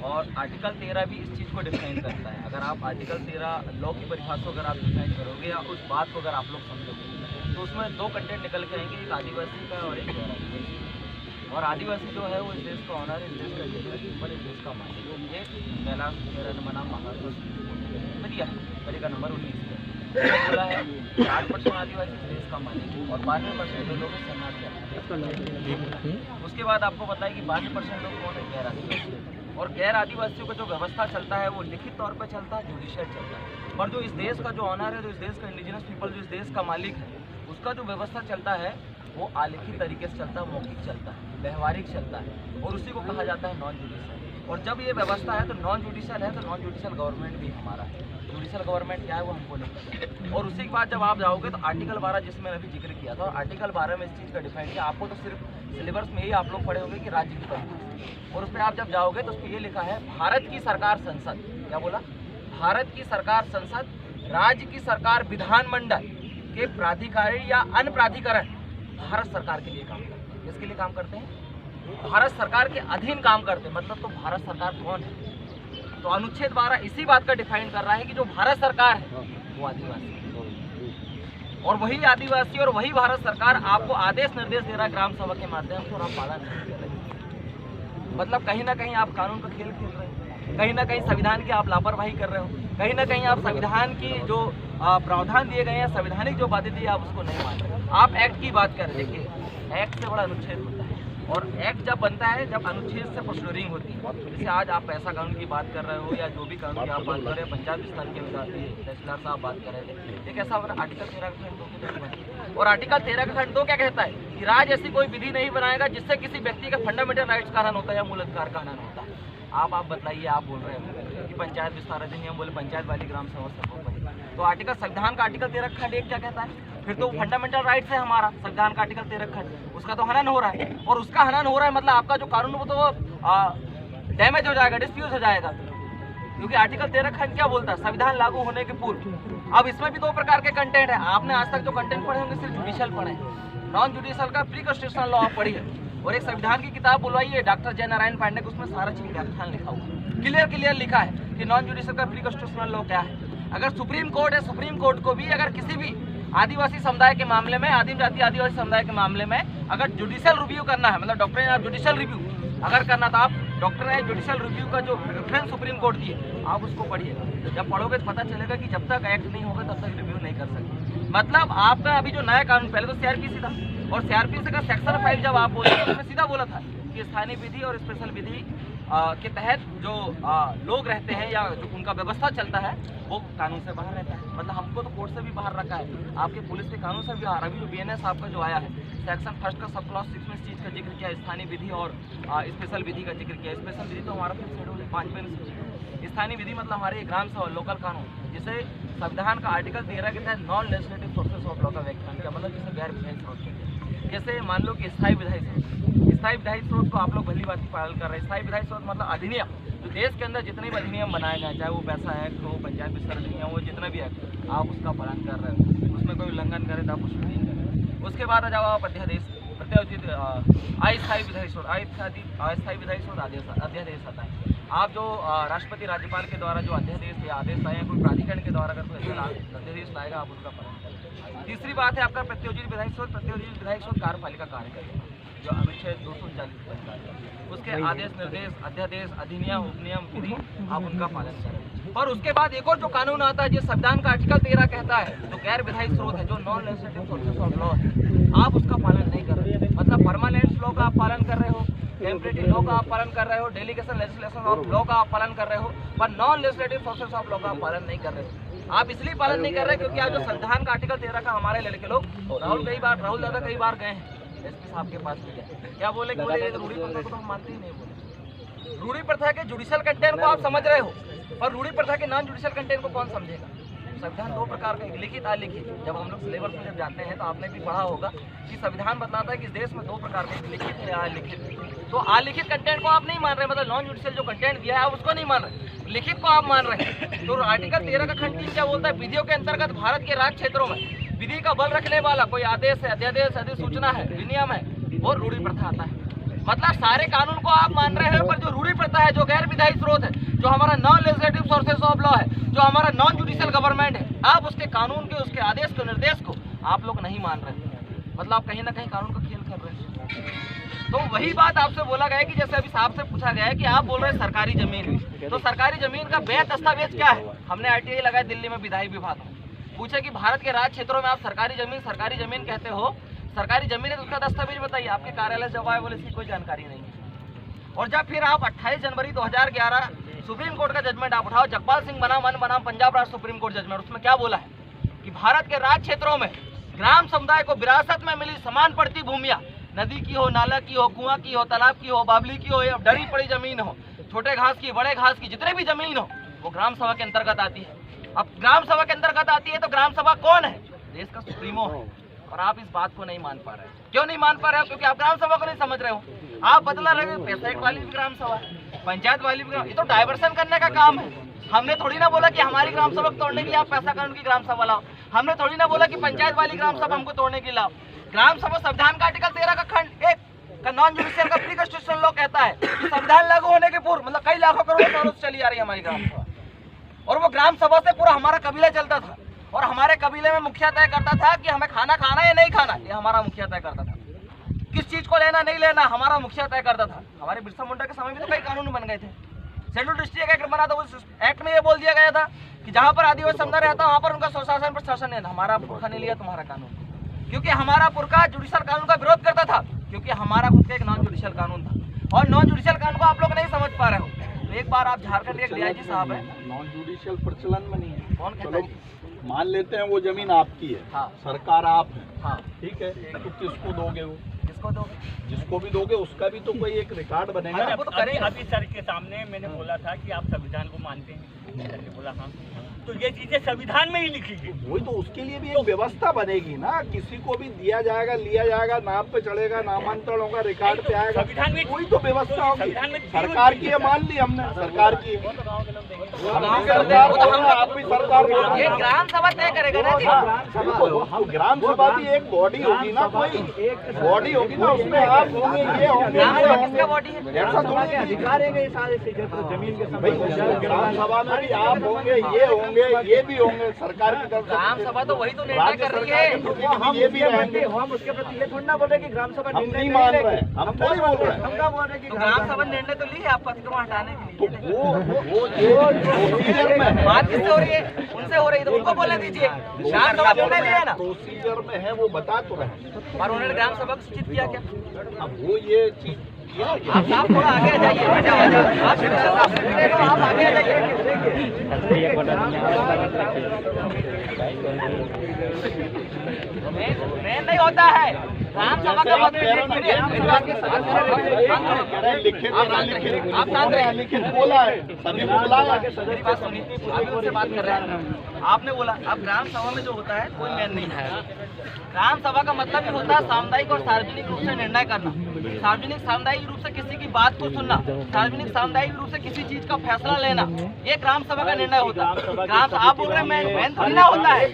और आर्टिकल 13 भी इस चीज़ को डिफाइन करता है। अगर आप आर्टिकल 13 लॉ की परिभाषा को अगर आप डिफाइन करोगे या उस बात को अगर आप लोग समझोगे तो उसमें दो कंटेंट निकल के आएंगे, एक आदिवासी का और एक गैर आदिवासी। और आदिवासी जो है वो इस देश का ऑनर, इस देश का जनरल, इस देश का मालिक। ये पहला 13 महाराष्ट्र में दिया है, पहले का नंबर 19 बोला है 8% आदिवासी इस देश का मालिक और 12% जो लोग शरणार्थी। उसके बाद आपको पता है कि 12% लोग कौन है, गैर आदिवासी। और गैर आदिवासियों का जो व्यवस्था चलता है वो लिखित तौर पर चलता है, जुडिशियल चलता है। पर जो इस देश का जो ऑनर है, जो इस देश का इंडिजिनस पीपल, जो इस देश का मालिक है, उसका जो व्यवस्था चलता है वो अलिखित तरीके से चलता है, मौखिक चलता है, व्यवहारिक चलता है और उसी को कहा जाता है नॉन जुडिशियल। और जब ये व्यवस्था है तो नॉन जुडिशियल है, तो नॉन जुडिशियल गवर्नमेंट भी हमारा है। जुडिशियल गवर्नमेंट क्या है वो हमको नहीं पता। और उसी के बाद जब आप जाओगे तो आर्टिकल 12 जिसमें अभी जिक्र किया था, और आर्टिकल 12 में इस चीज़ का डिफाइन किया। आपको तो सिर्फ सिलेबस में ही आप लोग पढ़े होंगे कि राज्य की परिभाषा, और उसमें आप जब जाओगे तो उसमें ये लिखा है भारत की सरकार संसद, क्या बोला, भारत की सरकार संसद, राज्य की सरकार विधानमंडल के प्राधिकारी या अन्य प्राधिकरण भारत सरकार के लिए काम करते हैं। किसके लिए काम करते हैं? भारत सरकार के अधीन काम करते हैं। मतलब तो भारत सरकार कौन है? तो अनुच्छेद 12 इसी बात का डिफाइन कर रहा है कि जो भारत सरकार है वो आदिवासी है, और वही आदिवासी और वही भारत सरकार आपको आदेश निर्देश दे रहा है ग्राम सभा के माध्यम से, और आप पालन नहीं कर रहे। मतलब कहीं ना कहीं आप कानून का खेल खेल रहे हो, कहीं ना कहीं संविधान की आप लापरवाही कर रहे हो, कहीं ना कहीं आप संविधान की जो प्रावधान दिए गए हैं, संवैधानिक जो बातें दी आप उसको नहीं मान रहे। आप एक्ट की बात कर रहे हैं, देखिए एक्ट से बड़ा अनुच्छेद होता है, और एक्ट जब बनता है जब अनुच्छेद से प्रोसीडिंग होती है। जैसे आज आप पैसा कानून की बात कर रहे हो या जो भी कानून की आप बात कर रहे हैं, पंचायत विस्तार के तहसीलदार साहब बात कर रहे थे, एक ऐसा आर्टिकल 13 का खंड 2 और आर्टिकल 13 का खंड 2 क्या कहता है कि राज्य ऐसी कोई विधि नहीं बनाएगा जिससे किसी व्यक्ति का फंडामेंटल राइट्स का हनन होता है या मूल अधिकार का हनन होता है। आप बताइए, आप बोल रहे हो कि पंचायत विस्तार अधिनियम बोले पंचायत वाली ग्राम सभा सर्वोपरि, तो आर्टिकल संविधान का आर्टिकल 13 खंड 1 क्या कहता है? फिर तो फंडामेंटल राइट्स है हमारा, संविधान का आर्टिकल 13 खंड, उसका तो हनन हो रहा है, और उसका हनन हो रहा है मतलब आपका जो कानून वो तो डैमेज हो जाएगा, डिस्प्यूज हो जाएगा। क्योंकि आर्टिकल 13 खंड क्या बोलता है? संविधान लागू होने के पूर्व। अब इसमें भी दो प्रकार के कंटेंट है। आपने आज तक जो कंटेंट पढ़े होंगे सिर्फ जुडिशियल पढ़े, नॉन जुडिशियल का प्री कॉन्स्टिट्यूशनल लॉ पढ़ी है, और एक संविधान की किताब बुलवाइए डॉक्टर जय नारायण पांडे को, उसमें सारा चीज व्याख्यान लिखा हुआ, क्लियर लिखा है कि नॉन जुडिशियल का प्री कॉन्स्टिट्यूशनल लॉ क्या है। अगर सुप्रीम कोर्ट है, सुप्रीम कोर्ट को भी अगर किसी भी आदिवासी समुदाय के मामले में, आदिम जाति आदिवासी समुदाय के मामले में अगर जुडिशियल रिव्यू करना है, मतलब डॉक्टर ने जुडिशियल रिव्यू अगर करना था, आप डॉक्टर ने जुडिशियल रिव्यू का जो रेफरेंस सुप्रीम कोर्ट दिए आप उसको पढ़िएगा। जब पढ़ोगे तो पता चलेगा कि जब तक एक्ट नहीं होगा तब तक रिव्यू नहीं कर सकते। मतलब आपका अभी जो नया कानून, पहले तो सीआरपीसी था, और सीआरपीसी का सेक्शन 5 जब आप बोले तो उसमें सीधा बोला था कि स्थानीय विधि और स्पेशल विधि के तहत जो लोग रहते हैं या जो उनका व्यवस्था चलता है वो कानून से बाहर रहता है। मतलब हमको तो कोर्ट से भी बाहर रखा है, आपके पुलिस के कानून से भी बाहर। अभी जो बीएनएस आपका जो आया है सेक्शन 1 का सब क्लॉज 6 में इस चीज़ का जिक्र किया, स्थानीय विधि और स्पेशल विधि का जिक्र किया। स्पेशल विधि तो हमारा फिर शेड्यूल है 5वें। स्थानीय विधि मतलब हमारे ग्राम सभा लोकल कानून, जिसे संविधान का आर्टिकल 13 के तहत non legislative sources of law का व्याख्यान किया, मतलब जिसे गैर विधायी स्रोत कहते हैं। जैसे मान लो कि स्थायी विधायी स्रोत को आप लोग भली बात पालन कर रहे हैं। स्थायी विधायी स्रोत मतलब अधिनियम, जो देश के अंदर जितने भी अधिनियम बनाए गए, चाहे वो पैसा एक्ट हो, पंचायत विस्तार अधिनियम हो, जितना भी एक्ट आप उसका पालन कर रहे हो, उसमें कोई उल्लंघन करे तो आप उसको नहीं करें। उसके बाद आ जाओ आप अध्यादेश, अस्थायी विधायी स्रोत, अस्थायी विधायी स्रोत अध्यादेश आता है। आप जो राष्ट्रपति राज्यपाल के द्वारा जो अध्यादेश या आदेश आए, कोई प्राधिकरण के द्वारा अगर कोई अध्यादेश लाएगा आप उसका पालन करें। तीसरी बात है आपका प्रत्योजित विधायी स्रोत। प्रत्योजित विधायी स्रोत कार्यपालिका कार्य करेगा, जो अनुच्छेद 240 उसके आदेश निर्देश अध्यादेश अधिनियम उपनियम विधि आप उनका पालन करें। और उसके बाद एक और जो कानून आता है, जो संविधान का आर्टिकल 13 कहता है, जो गैर विधायी स्रोत है, जो non legislative sources of law है, आप उसका पालन नहीं कर रहे। मतलब परमानेंट लॉ का आप पालन कर रहे हो, टेम्परेरी लॉ का आप पालन कर रहे हो, डेलीगेशन लेजिस्लेशन ऑफ लॉ का आप पालन कर रहे हो, पर non legislative sources of law का आप पालन नहीं कर रहे हो। आप इसलिए पालन नहीं कर रहे क्योंकि आज जो संविधान का आर्टिकल 13 का हमारे लड़के लोग, राहुल दादा कई बार गए हैं एसपी साहब के पास भी गए, क्या बोले कि बोले रूढ़ी प्रथा को तो हम मानते ही नहीं। बोले रूढ़ी प्रथा के जुडिशियल कंटेंट को आप समझ रहे हो, और रूढ़ी प्रथा के नॉन जुडिशियल कंटेंट को कौन समझेगा? संविधान दो प्रकार का, लिखित अलिखित। जब हम लोग सिलेबस में जब जाते हैं तो आपने भी पढ़ा होगा कि संविधान बताता है कि इस देश में दो प्रकार के, लिखित है या अलिखित। तो अलिखित कंटेंट को आप नहीं मान रहे, मतलब नॉन जुडिशियल जो कंटेंट दिया है आप उसको नहीं मान रहे, लिखित को आप मान रहे हैं। तो आर्टिकल 13 का खंड 3 क्या बोलता है? विधियों के अंतर्गत भारत के राज्य क्षेत्रों में विधि का बल रखने वाला कोई आदेश है, अध्यादेश, अधिसूचना है, विनियम है, और रूढ़ी प्रथा आता है। मतलब सारे कानून को आप मान रहे हैं, पर जो रूढ़ी प्रथा है, जो गैर विधायी विधायी स्रोत है, जो हमारा non legislative sources of law है, जो हमारा नॉन जुडिशियल गवर्नमेंट है, आप उसके कानून के, उसके आदेश को, निर्देश को आप लोग नहीं मान रहे, मतलब आप कहीं ना कहीं कानून का खेल कर रहे हैं। तो वही बात आपसे बोला गया है कि जैसे अभी साहब से पूछा गया है कि आप बोल रहे हैं सरकारी जमीन, तो सरकारी जमीन का वैध दस्तावेज क्या है? हमने आरटीआई लगाया दिल्ली में विधायी विभाग में, पूछे कि भारत के राज्य क्षेत्रों में आप सरकारी जमीन कहते हो, सरकारी जमीन है तो उसका दस्तावेज बताइए। आपके कार्यालय से आए बोले इसकी कोई जानकारी नहीं है। और जब फिर आप 28 जनवरी 2011 सुप्रीम कोर्ट का जजमेंट आप उठाओ, जगपाल सिंह बनाम पंजाब राज्य सुप्रीम कोर्ट जजमेंट, उसमें क्या बोला है कि भारत के राज्य क्षेत्रों में ग्राम समुदाय को विरासत में मिली समान पड़ती भूमियां, नदी की हो, नाला की हो, कुआं की हो, तालाब की हो, बावली की हो या डरी पड़ी जमीन हो, छोटे घास की, बड़े घास की, जितने भी जमीन हो वो ग्राम सभा के अंतर्गत आती है। अब ग्राम सभा के अंतर्गत आती है तो ग्राम सभा कौन है? देश का सुप्रीमो है। और आप इस बात को नहीं मान पा रहे। क्यों नहीं मान पा रहे हो? क्योंकि आप ग्राम सभा को नहीं समझ रहे हो। आप बदला रहे हो, पैसेट वाली भी ग्राम सभा, पंचायत वाली भी, ये तो डाइवर्सन करने का काम है। हमने थोड़ी ना बोला कि हमारी ग्राम सभा को तोड़ने के लिए आप पैसा कानून की ग्राम सभा लाओ, हमने थोड़ी ना बोला कि पंचायत वाली ग्राम सभा हमको तोड़ने के लिए लाओ। ग्राम सभा संविधान का आर्टिकल 13 का खंड 1 का नॉन जुडिशियल का प्री कॉन्स्टिट्यूशनल लॉ कहता है कि संविधान लागू होने के पूर्व, मतलब कई लाखों करोड़ सालों से चली आ रही है हमारी ग्राम सभा, और वो ग्राम सभा से पूरा हमारा कबीला चलता था, और हमारे कबीले में मुखिया तय करता था कि हमें खाना खाना या नहीं खाना, ये हमारा मुखिया तय करता था। किस चीज को लेना नहीं लेना हमारा मुखिया तय करता था। हमारे बिरसा मुंडा के समय में तो कई कानून बन गए थे। शेड्यूल डिस्ट्रिक्ट एक्ट बना था, उस एक्ट में ये बोल दिया गया था कि जहाँ पर आदिवासी समुदाय रहता वहाँ पर उनका स्वशासन पर शासन नहीं। हमारा पुरखा ने लिया तुम्हारा कानून, क्योंकि हमारा पुरखा जुडिशियल कानून का विरोध करता था, क्योंकि हमारा खुद का एक नॉन जुडिशियल कानून था, और नॉन जुडिशियल कानून को आप लोग नहीं समझ पा रहे हो। तो एक बार आप झारखंड के डीआईजी साहब है, नॉन जुडिशियल प्रचलन में नहीं है, कौन कहता है? मान लेते हैं वो जमीन आपकी है, हाँ, सरकार आप है, हाँ, ठीक है, तो किसको दोगे? वो किसको दोगे? जिसको भी दोगे उसका भी तो कोई एक रिकॉर्ड बनेगा। अभी सर के सामने मैंने बोला था कि आप संविधान को मानते हैं, सर ने बोला हाँ, तो ये चीजें संविधान में ही लिखी गई। वही तो, उसके लिए भी एक व्यवस्था बनेगी ना, किसी को भी दिया जाएगा, लिया जाएगा, नाम पे चढ़ेगा, नामांतरण होगा, रिकॉर्ड पे आएगा, वही तो व्यवस्था होगी। सरकार की है, मान ली हमने, सरकार की आप भी सरकार, ये ग्राम सभा तय करेगा ना जी। ग्राम सभा भी एक बॉडी होगी ना, कोई एक बॉडी होगी ना, उसमें आप होंगे, ये होंगे, ग्राम सभा किसका बॉडी है? ऐसा थोड़ी अधिकार है ये सारे जमीन के ग्राम सभा में भी आप होंगे, ये होंगे, ये भी होंगे सरकार की तरफ से। ग्राम सभा तो वही तो निर्णय कर रही है, हम ये भी रहेंगे। हम उसके प्रति ये थोड़ी ना बोल रहे कि ग्राम सभा हम नहीं मान रहे हैं, हम थोड़ी बोल रहे हैं, हम क्या बोल रहे हैं कि तो ग्राम सभा निर्णय तो ली है आपको अतिक्रमण हटाने के लिए। तो वो प्रोसीजर में है, बात किससे हो रही है? उनसे हो रही है, तो उनको बोलने दीजिए। ग्राम सभा निर्णय लिया ना, प्रोसीजर में है, वो बता तो रहे। और उन्होंने ग्राम सभा को सूचित किया क्या? अब वो ये चीज आप थोड़ा आगे आ जाइए, आप आगे आ जाइए। नहीं होता है ग्राम सभा का लिखित बोला है, सभी बोला है। मेरी बात सुनिए, अभी उनसे बात कर रहे हैं। आपने बोला अब ग्राम सभा में जो होता है कोई मेन नहीं है। ग्राम सभा का मतलब ही होता है सामुदायिक और सार्वजनिक रूप से निर्णय करना, सार्वजनिक सामुदायिक रूप से किसी की बात को सुनना, सार्वजनिक सामुदायिक रूप से किसी चीज का फैसला लेना, ये ग्राम सभा का निर्णय होता है। ग्राम आप बोल रहे हैं मेन थोड़ी ना होता है।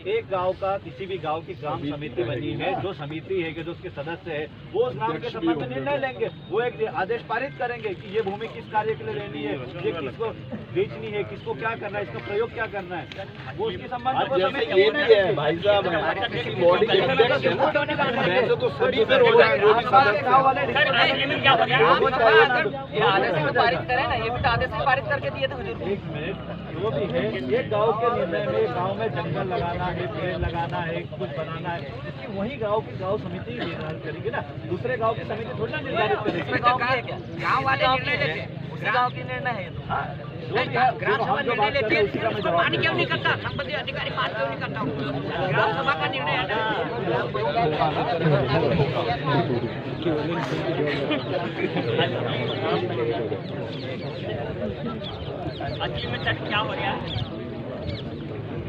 एक गांव का, किसी भी गांव की ग्राम समिति बनी है, जो समिति है कि जो उसके सदस्य है वो उस ग्राम के संबंध में निर्णय लेंगे। वो एक आदेश पारित करेंगे कि ये भूमि किस कार्य के लिए लेनी है, ये किसको बेचनी है, किसको क्या करना है, इसका प्रयोग क्या करना है, वो उसके संबंध में ये भी है भाई साहब, बॉडी के अध्यक्ष है ना, वैसे तो सभी पे हो जाए, जो भी सदस्य ये आदेश में पारित करें ना, ये भी तो आदेश में पारित करके दिए थे हुजूर। एक मिनट, जो भी है एक गांव के निर्णय में गांव में जंगल लगाना है, पेड़ लगाना है, कुछ बनाना है, इसकी वही गांव की गांव समिति निर्धारित करेगी ना, दूसरे गांव की समिति थोड़ी ना निर्धारित करेगी। गाँव क्या, गाँव वाले निर्णय लेते हैं, उसी गाँव की निर्णय है ये तो। ग्राम सभा निर्णय लेती है, फिर उसको मान क्यों नहीं करता, संबंधित अधिकारी मान क्यों नहीं करता? ग्राम सभा का निर्णय है ना। असली में सर क्या हो रहा है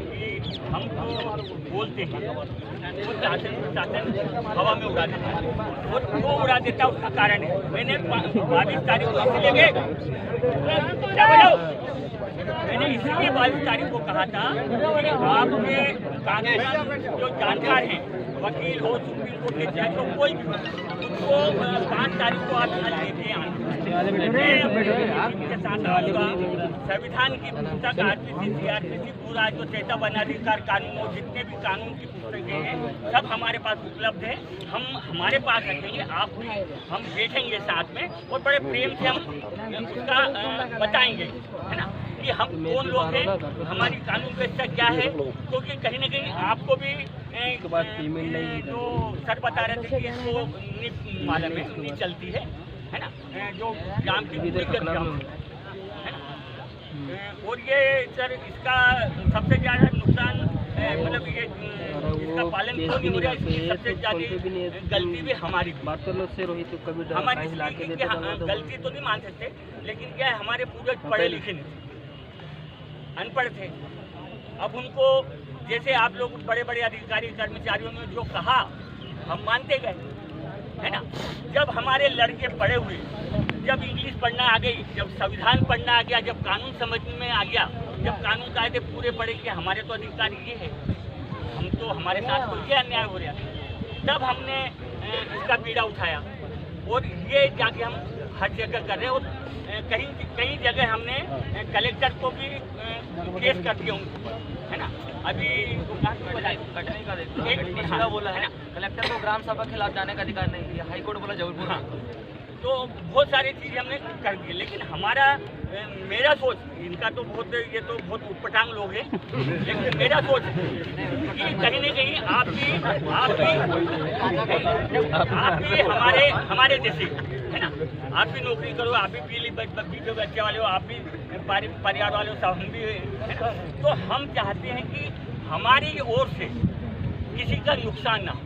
कि हम तो बोलते हैं, वो शासन हवा में उड़ा देता है, वो उड़ा देता है, उसका कारण है मैंने 22 तारीख को इसलिए मैंने इसीलिए 22 तारीख को कहा था कि आपके कांग्रेस जो जानकार हैं वकील हो, सुप्रीम कोर्ट के जज हो, कोई भी उसको 5 तारीख को आप यहाँ लेके आना। संविधान की पुस्तक आरपीसी, सीआरपीसी, पूरा जो चेता वनाधिकार कानून हो, जितने भी कानून की पुस्तकें हैं सब हमारे पास उपलब्ध है। हम हमारे पास रखेंगे, आप भी, हम बैठेंगे साथ में और बड़े प्रेम से हम उसका बताएंगे, है ना, कि हम कौन लोग हैं, हमारी कानून व्यवस्था क्या है। क्योंकि कहीं ना कहीं आपको भी जो सर बता रहे थे कि इसको नहीं मालूम है, नहीं चलती है ना, जो ग्राम की है ना। और ये सर इसका सबसे ज़्यादा नुकसान मतलब ये इसका पालन क्यों नहीं हो रहा है, इसकी सबसे ज़्यादा गलती भी हमारी बात कर लो से रोहित कभी हमारी गलती तो नहीं मान सकते, लेकिन क्या है हमारे पूर्वज पढ़े लिखे नहीं, अनपढ़ थे। अब उनको जैसे आप लोग बड़े बड़े अधिकारी कर्मचारियों ने जो कहा हम मानते गए, है ना। जब हमारे लड़के पढ़े हुए, जब इंग्लिश पढ़ना आ गई, जब संविधान पढ़ना आ गया, जब कानून समझ में आ गया, जब कानून कायदे पूरे पढ़े कि हमारे तो अधिकार ये है, हम तो हमारे साथ तो ये अन्याय हो रहा, तब हमने इसका बीड़ा उठाया और ये जाके हम हर जगह कर रहे हैं। और कई जगह हमने कलेक्टर को भी केस कर दिया उनको, है ना। अभी कटनी का देखो बोला है, कलेक्टर को ग्राम सभा के खिलाफ जाने का अधिकार नहीं दिया, हाई कोर्ट बोला जबलपुर। हाँ, तो बहुत सारी चीज़ें हमने कर दी, लेकिन हमारा मेरा सोच, इनका तो बहुत ये तो बहुत उटपटांग लोग हैं, लेकिन मेरा सोच कि कहीं न कहीं आप भी हमारे जैसे, है ना, आप भी नौकरी करो, आप भी पीली बच्चे वाले हो, आप भी परिवार वाले हो, सब हम भी, है ना। तो हम चाहते हैं कि हमारी ओर से किसी का नुकसान ना हो,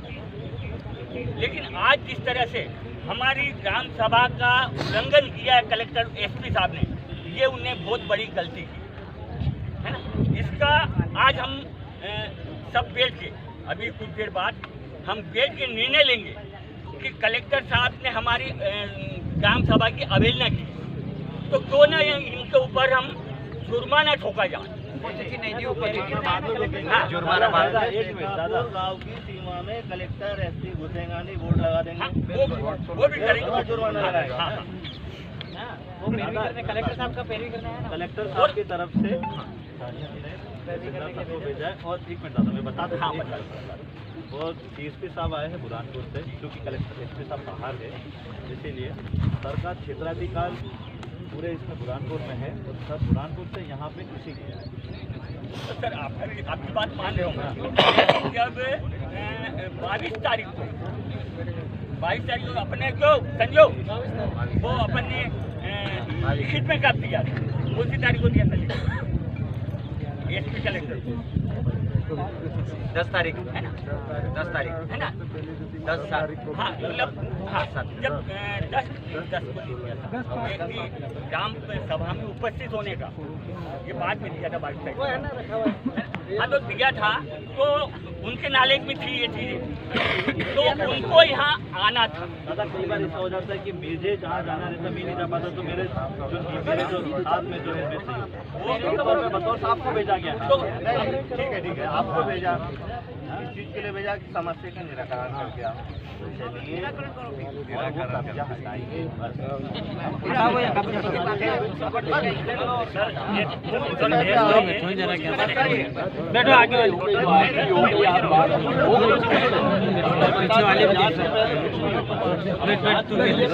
लेकिन आज जिस तरह से हमारी ग्राम सभा का उल्लंघन किया है कलेक्टर एसपी साहब ने, ये उन्हें बहुत बड़ी गलती की, है ना। इसका आज हम सब बैठ के, अभी कुछ देर बाद हम बैठ के निर्णय लेंगे कि कलेक्टर साहब ने हमारी ग्राम सभा की अवहेलना की, तो क्यों ना इनके ऊपर हम जुर्माना ठोका जाए। जुर्माना गाँव की सीमा में कलेक्टर एसपी घुसेगा नहीं, बोर्ड लगा देंगे, वो भी करेंगे, जुर्माना लगाएगा। वो पैरवी करने, कलेक्टर साहब का पैरवी करना है ना, कलेक्टर साहब की तरफ से भेजा है। और एक मिनट दादा मैं बता दूँ, और डीएसपी साहब आए हैं बुरहानपुर से, क्योंकि कलेक्टर एसपी साहब बाहर है, इसीलिए सर का क्षेत्राधिकार पूरे इसमें बुरहानपुर में है, और सर बुरहानपुर से यहाँ पे किसी गया है। तो सर आपकी बात मान रहे होंगे, जब 22 तारीख को अपने जो संजो वो अपने लिखित में कब दिया, उसी तारीख को दिया था एसपी कलेक्टर 10 तारीख है ना, 10 तारीख है ना, 10 हाँ मतलब हाँ जब 10 को दिया था ग्राम सभा में उपस्थित होने का, ये बाद में दिया था 22 तारीख। हाँ तो दिया था, तो उनके नाले में थी ये चीज़ें, तो उनको यहाँ आना था। दादा कई बार ऐसा हो जाता है कि मुझे जहाँ जाना रहता मैं नहीं जा पाता, तो मेरे जो साथ में जो है वो बतौर साहब को भेजा गया। तो ठीक है आपको भेजा, इस चीज़ के लिए भेजा कि समस्या का निराकरण करके आओ, चलिए कब्जा हटाइए। बैठो आगे वाले